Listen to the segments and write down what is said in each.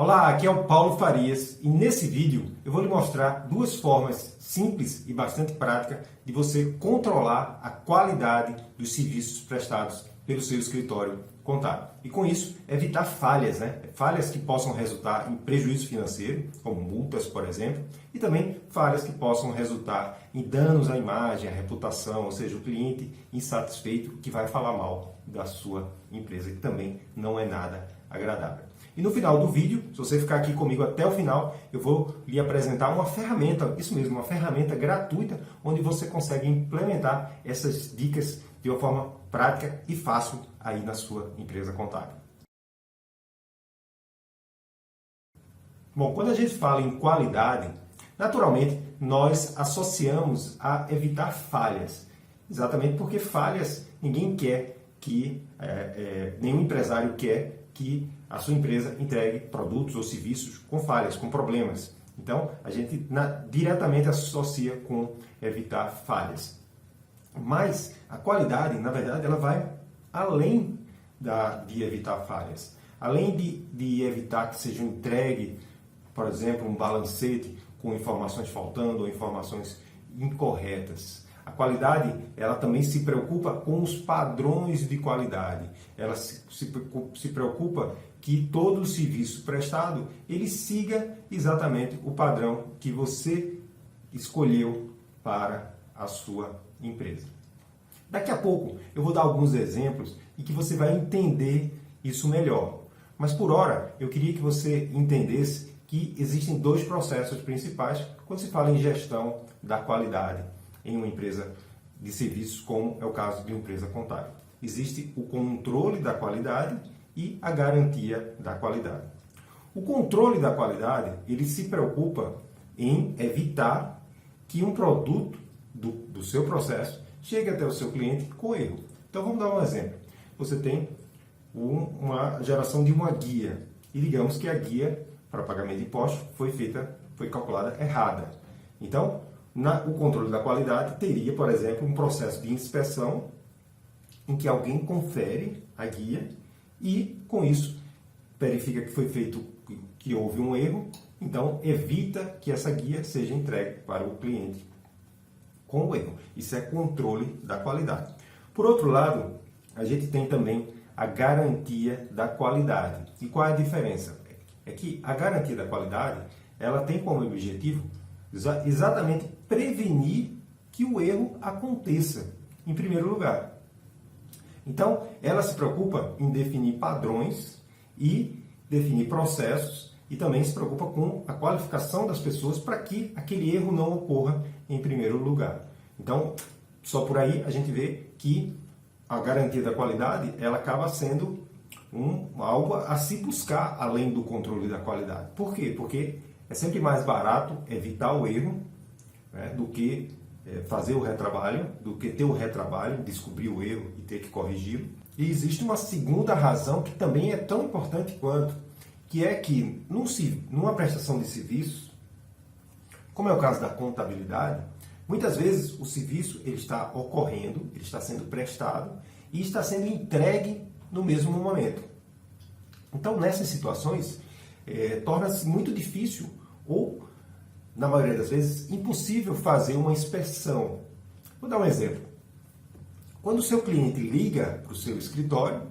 Olá, aqui é o Paulo Farias e nesse vídeo eu vou lhe mostrar duas formas simples e bastante práticas de você controlar a qualidade dos serviços prestados pelo seu escritório contábil. E com isso, evitar falhas, Falhas que possam resultar em prejuízo financeiro, como multas, por exemplo, e também falhas que possam resultar em danos à imagem, à reputação, ou seja, o cliente insatisfeito que vai falar mal da sua empresa, que também não é nada agradável. E no final do vídeo, se você ficar aqui comigo até o final, eu vou lhe apresentar uma ferramenta, isso mesmo, uma ferramenta gratuita, onde você consegue implementar essas dicas de uma forma prática e fácil aí na sua empresa contábil. Bom, quando a gente fala em qualidade, naturalmente nós associamos a evitar falhas. Exatamente porque falhas ninguém quer que, nenhum empresário quer que a sua empresa entregue produtos ou serviços com falhas, com problemas. Então, a gente diretamente associa com evitar falhas. Mas a qualidade, na verdade, ela vai além de evitar falhas. Além de evitar que seja entregue, por exemplo, um balancete com informações faltando ou informações incorretas. A qualidade, ela também se preocupa com os padrões de qualidade. Ela se preocupa que todo o serviço prestado, ele siga exatamente o padrão que você escolheu para a sua empresa. Daqui a pouco eu vou dar alguns exemplos e que você vai entender isso melhor. Mas por hora, eu queria que você entendesse que existem dois processos principais quando se fala em gestão da qualidade em uma empresa de serviços, como é o caso de uma empresa contábil. Existe o controle da qualidade e a garantia da qualidade. O controle da qualidade, ele se preocupa em evitar que um produto do seu processo chegue até o seu cliente com erro. Então vamos dar um exemplo. Você tem uma geração de uma guia e digamos que a guia para pagamento de impostos foi calculada errada. Então, o controle da qualidade teria, por exemplo, um processo de inspeção em que alguém confere a guia e, com isso, verifica que houve um erro, então evita que essa guia seja entregue para o cliente com o erro. Isso é controle da qualidade. Por outro lado, a gente tem também a garantia da qualidade. E qual é a diferença? É que a garantia da qualidade, ela tem como objetivo exatamente prevenir que o erro aconteça, em primeiro lugar. Então, ela se preocupa em definir padrões e definir processos e também se preocupa com a qualificação das pessoas para que aquele erro não ocorra em primeiro lugar. Então, só por aí a gente vê que a garantia da qualidade ela acaba sendo algo a se buscar além do controle da qualidade. Por quê? Porque é sempre mais barato evitar o erro, do que fazer o retrabalho, do que ter o retrabalho, descobrir o erro e ter que corrigi-lo. E existe uma segunda razão que também é tão importante quanto, que é que numa prestação de serviços, como é o caso da contabilidade, muitas vezes o serviço ele está ocorrendo, ele está sendo prestado e está sendo entregue no mesmo momento. Então, nessas situações, torna-se muito difícil ou, na maioria das vezes, impossível fazer uma inspeção. Vou dar um exemplo. Quando o seu cliente liga para o seu escritório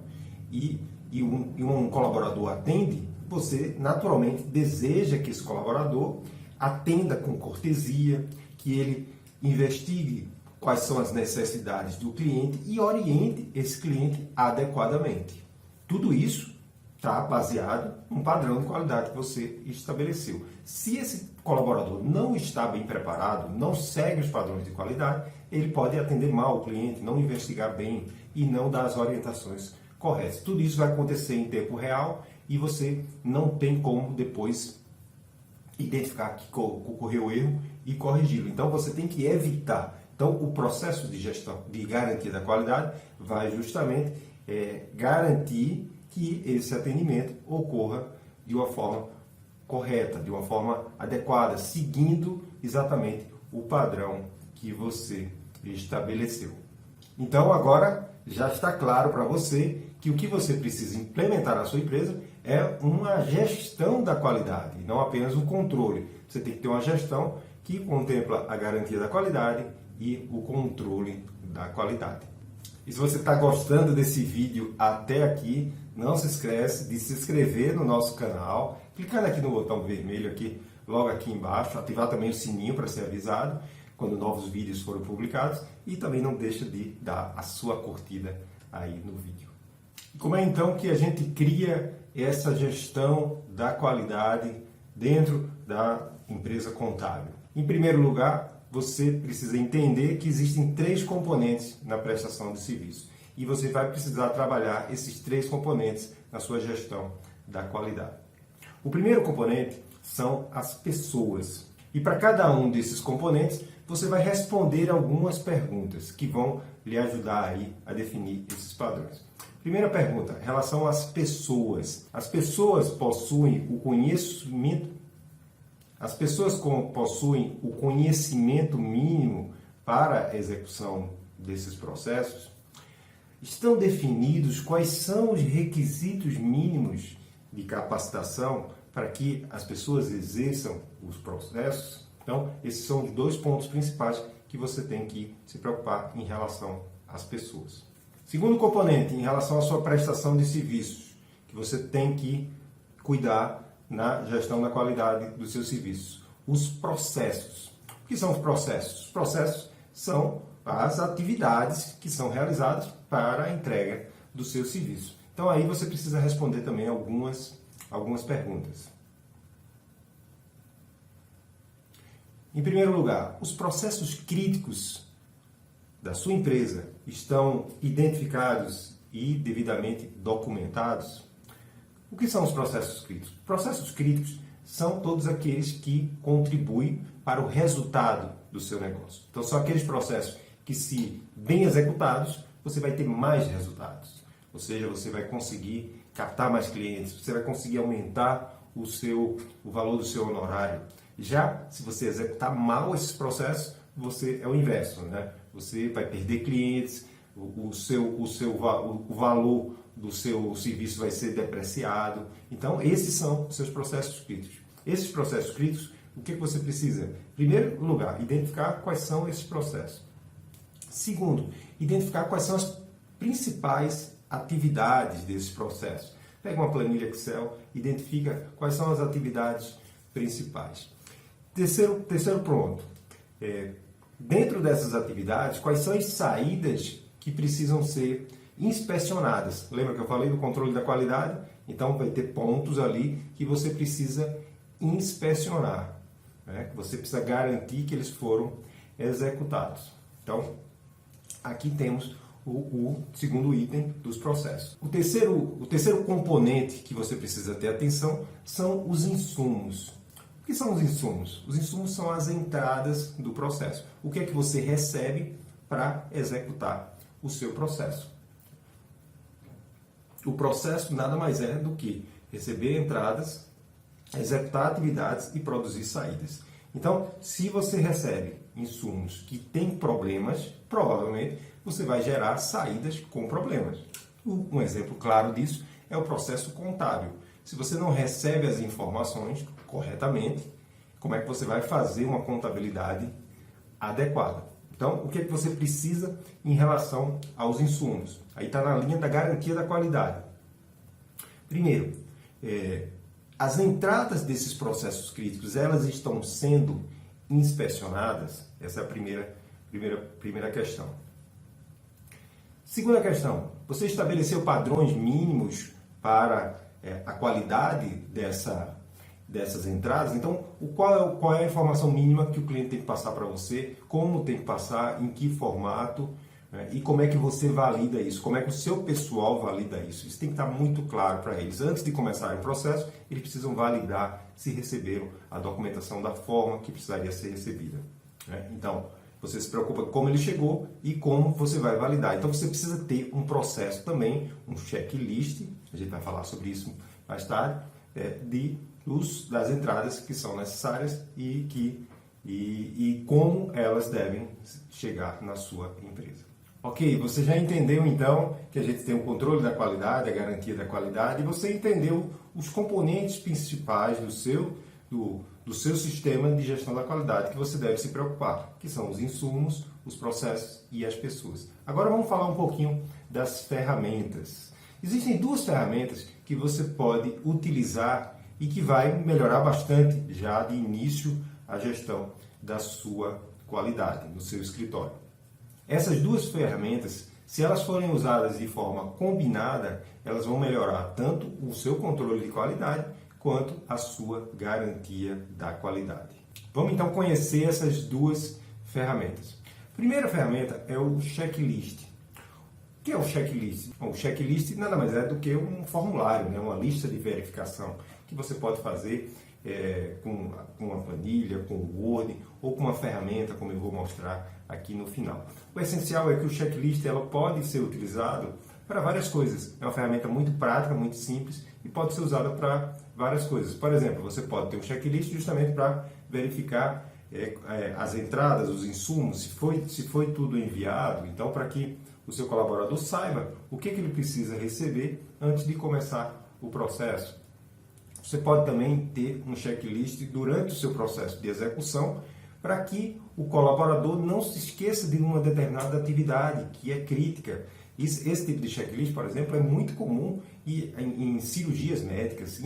e um colaborador atende, você naturalmente deseja que esse colaborador atenda com cortesia, que ele investigue quais são as necessidades do cliente e oriente esse cliente adequadamente. Tudo isso está baseado num padrão de qualidade que você estabeleceu. Se esse colaborador não está bem preparado, não segue os padrões de qualidade, ele pode atender mal o cliente, não investigar bem e não dar as orientações corretas. Tudo isso vai acontecer em tempo real e você não tem como depois identificar que ocorreu o erro e corrigi-lo. Então você tem que evitar. Então o processo de gestão, de garantia da qualidade, vai justamente garantir que esse atendimento ocorra de uma forma correta, de uma forma adequada, seguindo exatamente o padrão que você estabeleceu. Então agora já está claro para você que o que você precisa implementar na sua empresa é uma gestão da qualidade, não apenas um controle. Você tem que ter uma gestão que contempla a garantia da qualidade e o controle da qualidade. E se você está gostando desse vídeo até aqui, não se esquece de se inscrever no nosso canal, clicando aqui no botão vermelho aqui, logo aqui embaixo, ativar também o sininho para ser avisado quando novos vídeos forem publicados e também não deixa de dar a sua curtida aí no vídeo. Como é então que a gente cria essa gestão da qualidade dentro da empresa contábil? Em primeiro lugar, você precisa entender que existem 3 componentes na prestação de serviço e você vai precisar trabalhar esses 3 componentes na sua gestão da qualidade. O primeiro componente são as pessoas. E para cada um desses componentes, você vai responder algumas perguntas que vão lhe ajudar aí a definir esses padrões. Primeira pergunta, em relação às pessoas. As pessoas possuem o conhecimento mínimo para a execução desses processos? Estão definidos quais são os requisitos mínimos de capacitação para que as pessoas exerçam os processos? Então, esses são os 2 pontos principais que você tem que se preocupar em relação às pessoas. Segundo componente, em relação à sua prestação de serviços, que você tem que cuidar na gestão da qualidade dos seus serviços. Os processos. O que são os processos? Os processos são as atividades que são realizadas para a entrega do seu serviço. Então aí você precisa responder também algumas perguntas. Em primeiro lugar, os processos críticos da sua empresa estão identificados e devidamente documentados? O que são os processos críticos? Processos críticos são todos aqueles que contribuem para o resultado do seu negócio. Então, são aqueles processos que, se bem executados, você vai ter mais resultados. Ou seja, você vai conseguir captar mais clientes, você vai conseguir aumentar o valor do seu honorário. Já se você executar mal esses processos, é o inverso, né? Você vai perder clientes, o valor do seu serviço vai ser depreciado. Então, esses são os seus processos críticos. Esses processos críticos, o que você precisa? Em primeiro lugar, identificar quais são esses processos. Segundo, identificar quais são as principais atividades desses processos. Pega uma planilha Excel, identifica quais são as atividades principais. Terceiro ponto. Dentro dessas atividades, quais são as saídas que precisam ser inspecionadas? Lembra que eu falei do controle da qualidade? Então, vai ter pontos ali que você precisa inspecionar, né? Você precisa garantir que eles foram executados. Então, aqui temos o segundo item dos processos. O terceiro componente que você precisa ter atenção são os insumos. O que são os insumos? Os insumos são as entradas do processo. O que é que você recebe para executar o seu processo? O processo nada mais é do que receber entradas, executar atividades e produzir saídas. Então, se você recebe insumos que têm problemas, provavelmente você vai gerar saídas com problemas. Um exemplo claro disso é o processo contábil. Se você não recebe as informações corretamente, como é que você vai fazer uma contabilidade adequada? Então, o que é que você precisa em relação aos insumos? Aí está na linha da garantia da qualidade. Primeiro, as entradas desses processos críticos, elas estão sendo inspecionadas? Essa é a primeira questão. Segunda questão, você estabeleceu padrões mínimos para a qualidade dessas entradas? Então, qual é a informação mínima que o cliente tem que passar para você? Como tem que passar? Em que formato? E como é que você valida isso? Como é que o seu pessoal valida isso? Isso tem que estar muito claro para eles. Antes de começar o processo, eles precisam validar se receberam a documentação da forma que precisaria ser recebida. Então, você se preocupa com como ele chegou e como você vai validar. Então, você precisa ter um processo também, um checklist, a gente vai falar sobre isso mais tarde, das entradas que são necessárias e como elas devem chegar na sua empresa. Ok, você já entendeu então que a gente tem o controle da qualidade, a garantia da qualidade, e você entendeu os componentes principais do seu sistema de gestão da qualidade que você deve se preocupar, que são os insumos, os processos e as pessoas. Agora vamos falar um pouquinho das ferramentas. Existem duas ferramentas que você pode utilizar e que vai melhorar bastante já de início a gestão da sua qualidade no seu escritório. Essas duas ferramentas, se elas forem usadas de forma combinada, elas vão melhorar tanto o seu controle de qualidade quanto a sua garantia da qualidade. Vamos então conhecer essas duas ferramentas. A primeira ferramenta é o checklist. O que é o checklist? Bom, o checklist nada mais é do que um formulário, né? Uma lista de verificação que você pode fazer com uma planilha, com o Word ou com uma ferramenta, como eu vou mostrar aqui no final. O essencial é que o checklist ela pode ser utilizado para várias coisas. É uma ferramenta muito prática, muito simples e pode ser usada para várias coisas. Por exemplo, você pode ter um checklist justamente para verificar as entradas, os insumos, se foi tudo enviado. Então, para que o seu colaborador saiba o que ele precisa receber antes de começar o processo. Você pode também ter um checklist durante o seu processo de execução para que o colaborador não se esqueça de uma determinada atividade que é crítica. Esse tipo de checklist, por exemplo, é muito comum em cirurgias médicas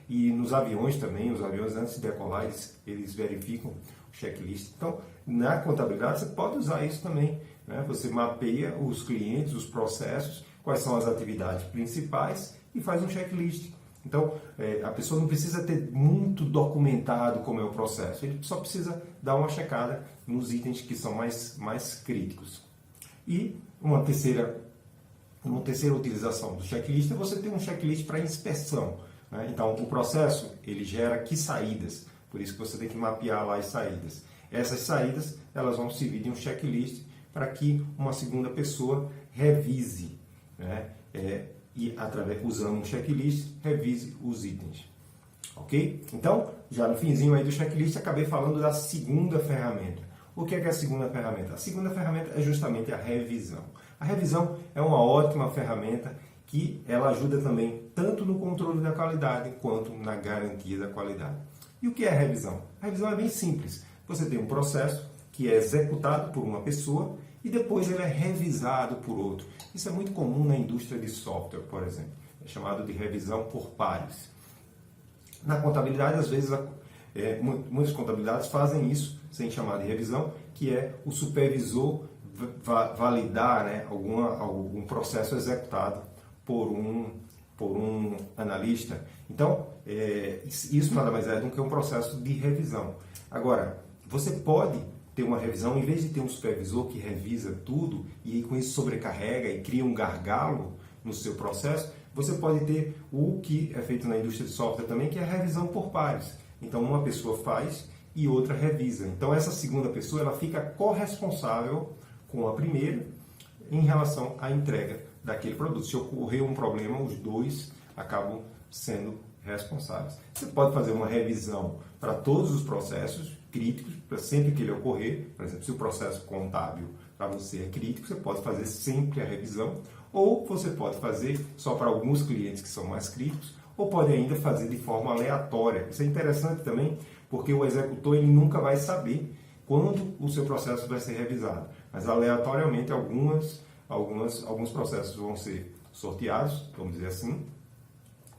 e nos aviões também. Os aviões, antes de decolar, eles verificam o checklist. Então, na contabilidade, você pode usar isso também, né? Você mapeia os clientes, os processos, quais são as atividades principais e faz um checklist. Então, a pessoa não precisa ter muito documentado como é o processo, ele só precisa dar uma checada nos itens que são mais críticos. E uma terceira utilização do checklist é você ter um checklist para inspeção, né? Então, o processo ele gera que saídas, por isso que você tem que mapear lá as saídas. Essas saídas elas vão servir de um checklist para que uma segunda pessoa revise, né? E usando um checklist, revise os itens. Ok? Então, já no finzinho aí do checklist, acabei falando da segunda ferramenta. O que é a segunda ferramenta? A segunda ferramenta é justamente a revisão. A revisão é uma ótima ferramenta que ela ajuda também tanto no controle da qualidade quanto na garantia da qualidade. E o que é a revisão? A revisão é bem simples. Você tem um processo que é executado por uma pessoa e depois ele é revisado por outro. Isso é muito comum na indústria de software, por exemplo. É chamado de revisão por pares. Na contabilidade, às vezes, muitas contabilidades fazem isso sem chamar de revisão, que é o supervisor validar, né, algum processo executado por um analista. Então, isso nada mais é do que um processo de revisão. Agora, você pode ter uma revisão, em vez de ter um supervisor que revisa tudo e com isso sobrecarrega e cria um gargalo no seu processo, você pode ter o que é feito na indústria de software também, que é a revisão por pares. Então, uma pessoa faz e outra revisa. Então, essa segunda pessoa ela fica corresponsável com a primeira em relação à entrega daquele produto. Se ocorrer um problema, os dois acabam sendo responsáveis. Você pode fazer uma revisão para todos os processos críticos, para sempre que ele ocorrer. Por exemplo, se o processo contábil para você é crítico, você pode fazer sempre a revisão, ou você pode fazer só para alguns clientes que são mais críticos, ou pode ainda fazer de forma aleatória. Isso é interessante também, porque o executor ele nunca vai saber quando o seu processo vai ser revisado. Mas aleatoriamente alguns processos vão ser sorteados, vamos dizer assim,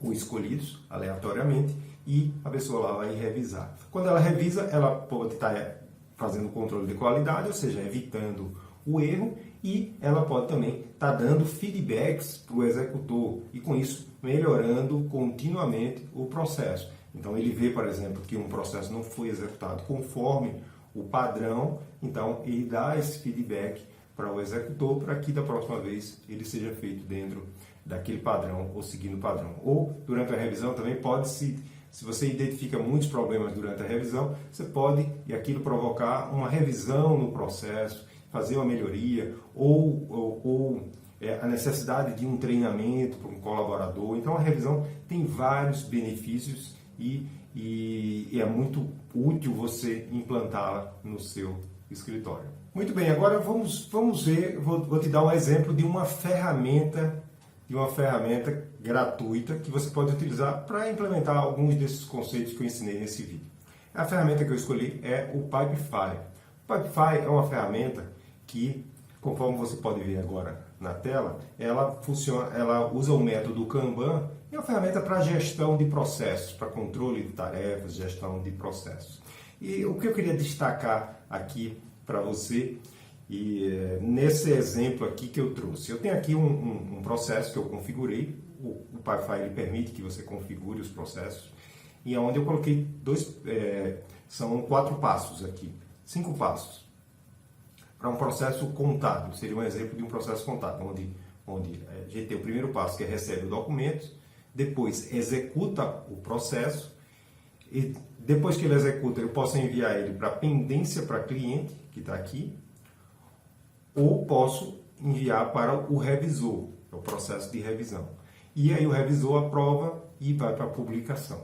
ou escolhidos aleatoriamente, e a pessoa lá vai revisar. Quando ela revisa, ela pode estar fazendo controle de qualidade, ou seja, evitando o erro, e ela pode também estar dando feedbacks para o executor, e com isso melhorando continuamente o processo. Então ele vê, por exemplo, que um processo não foi executado conforme o padrão, então ele dá esse feedback para o executor para que da próxima vez ele seja feito dentro daquele padrão ou seguindo o padrão. Ou durante a revisão também se você identifica muitos problemas durante a revisão, você pode, e aquilo provocar uma revisão no processo, fazer uma melhoria ou a necessidade de um treinamento para um colaborador. Então a revisão tem vários benefícios e é muito útil você implantá-la no seu escritório. Muito bem, agora vamos ver, vou te dar um exemplo de uma ferramenta gratuita que você pode utilizar para implementar alguns desses conceitos que eu ensinei nesse vídeo. A ferramenta que eu escolhi é o Pipefy. O Pipefy é uma ferramenta que, conforme você pode ver agora na tela, ela usa o método Kanban. É uma ferramenta para gestão de processos, para controle de tarefas, gestão de processos. E o que eu queria destacar aqui para você, nesse exemplo aqui que eu trouxe, eu tenho aqui um processo que eu configurei. O Pipefy ele permite que você configure os processos, e onde eu coloquei são 4 passos aqui, 5 passos para um processo contábil. Seria um exemplo de um processo contábil, onde a gente tem o primeiro passo, que é recebe o documento, depois executa o processo, e depois que ele executa, eu posso enviar ele para pendência para cliente, que está aqui, ou posso enviar para o revisor, é o processo de revisão. E aí o revisor aprova e vai para a publicação,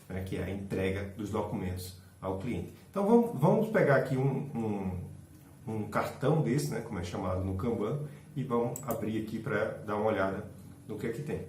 né, que é a entrega dos documentos ao cliente. Então vamos pegar aqui um cartão desse, né, como é chamado no Kanban, e vamos abrir aqui para dar uma olhada no que tem.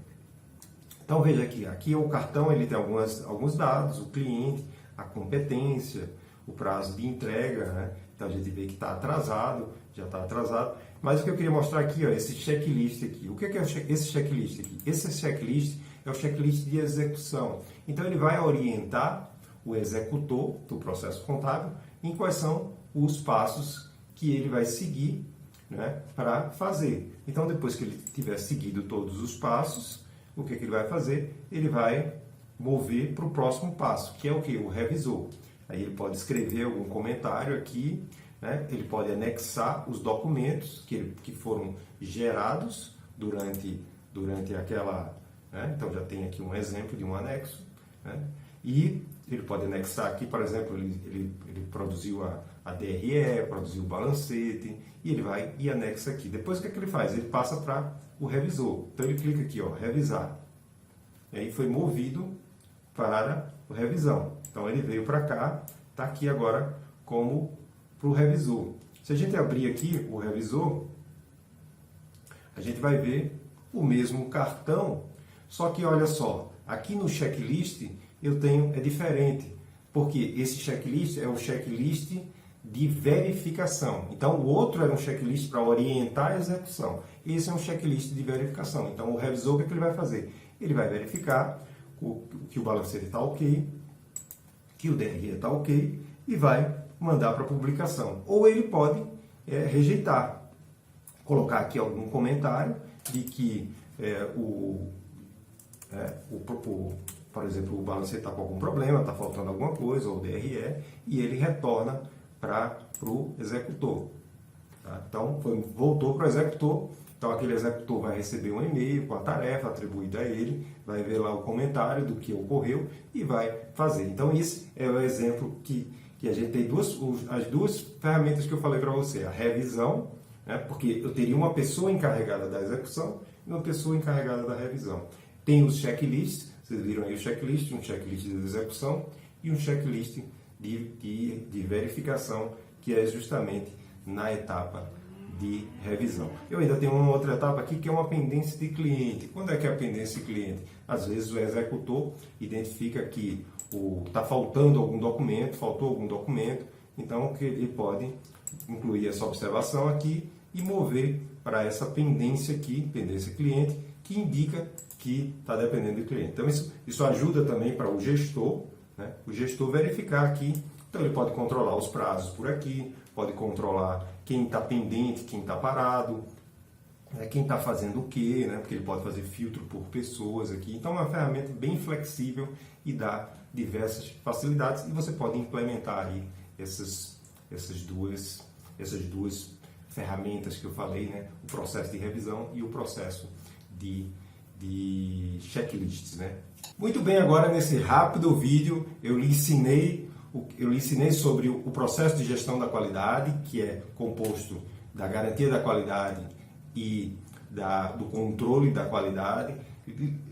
Então veja aqui é o cartão, ele tem alguns dados, o cliente, a competência, o prazo de entrega, né? Então a gente vê que está atrasado, já está atrasado. Mas o que eu queria mostrar aqui, ó, esse checklist aqui. O que é esse checklist aqui? Esse checklist é o checklist de execução. Então ele vai orientar o executor do processo contábil em quais são os passos que ele vai seguir, né, para fazer. Então depois que ele tiver seguido todos os passos, o que ele vai fazer? Ele vai mover para o próximo passo, que é o que? O revisor. Aí ele pode escrever algum comentário aqui, né? Ele pode anexar os documentos que foram gerados durante aquela... Né? Então já tem aqui um exemplo de um anexo, né? E ele pode anexar aqui, por exemplo, ele produziu a DRE, produziu o balancete, e ele vai e anexa aqui. Depois o que ele faz? Ele passa para o revisor. Então ele clica aqui, ó, revisar. E aí foi movido para a revisão. Então ele veio para cá, está aqui agora como para o revisor. Se a gente abrir aqui o revisor, a gente vai ver o mesmo cartão, só que olha só, aqui no checklist é diferente, porque esse checklist é o checklist de verificação. Então o outro era um checklist para orientar a execução. Esse é um checklist de verificação. Então o revisor, o que ele vai fazer? Ele vai verificar que o balancete está ok, que o DRE está ok, e vai mandar para publicação. Ou ele pode rejeitar, colocar aqui algum comentário de que por exemplo, o balancete está com algum problema, está faltando alguma coisa, ou o DRE, e ele retorna para o executor. Tá? Então, voltou para o executor. Então, aquele executor vai receber um e-mail com a tarefa atribuída a ele, vai ver lá o comentário do que ocorreu e vai fazer. Então, esse é o exemplo que a gente tem as duas ferramentas que eu falei para você. A revisão, né, porque eu teria uma pessoa encarregada da execução e uma pessoa encarregada da revisão. Tem os checklists, vocês viram aí o checklist, um checklist de execução e um checklist de verificação, que é justamente na etapa de revisão. Eu ainda tenho uma outra etapa aqui, que é uma pendência de cliente. Quando é que é a pendência de cliente? Às vezes o executor identifica que está faltando algum documento, faltou algum documento, então que ele pode incluir essa observação aqui e mover para essa pendência aqui, pendência cliente, que indica que está dependendo do cliente. Então isso ajuda também para o gestor, né? O gestor verificar aqui. Então ele pode controlar os prazos por aqui, pode controlar quem está pendente, quem está parado, né? Quem está fazendo o quê, né? Porque ele pode fazer filtro por pessoas aqui. Então é uma ferramenta bem flexível e dá diversas facilidades, e você pode implementar aí essas duas ferramentas que eu falei, né? O processo de revisão e o processo de checklists, né? Muito bem, agora nesse rápido vídeo eu lhe ensinei sobre o processo de gestão da qualidade, que é composto da garantia da qualidade e do controle da qualidade.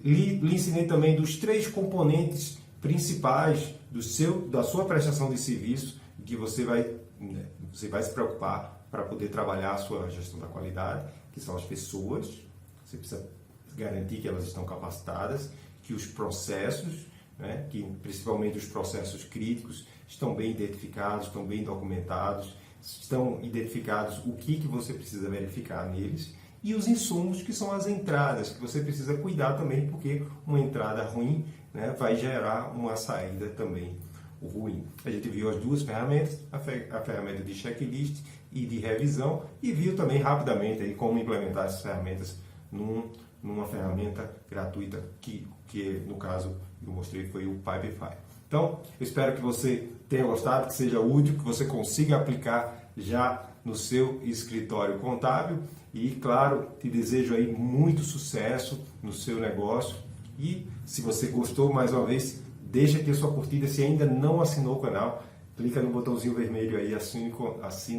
Lhe ensinei também dos 3 componentes principais da sua prestação de serviço, que você vai se preocupar para poder trabalhar a sua gestão da qualidade, que são as pessoas. Você precisa garantir que elas estão capacitadas, que os processos, né, que principalmente os processos críticos, estão bem identificados, estão bem documentados, estão identificados o que você precisa verificar neles, e os insumos, que são as entradas, que você precisa cuidar também, porque uma entrada ruim, né, vai gerar uma saída também ruim. A gente viu as duas ferramentas, a ferramenta de checklist e de revisão, e viu também rapidamente aí como implementar essas ferramentas numa ferramenta gratuita, que no caso eu mostrei foi o Pipefy. Então, eu espero que você tenha gostado, que seja útil, que você consiga aplicar já no seu escritório contábil, e claro, te desejo aí muito sucesso no seu negócio. E se você gostou, mais uma vez, deixa aqui a sua curtida. Se ainda não assinou o canal, clica no botãozinho vermelho aí, assina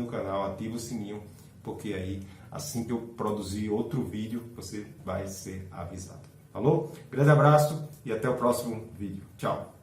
o canal, ativa o sininho, porque aí assim que eu produzir outro vídeo, você vai ser avisado. Falou? Grande abraço e até o próximo vídeo. Tchau!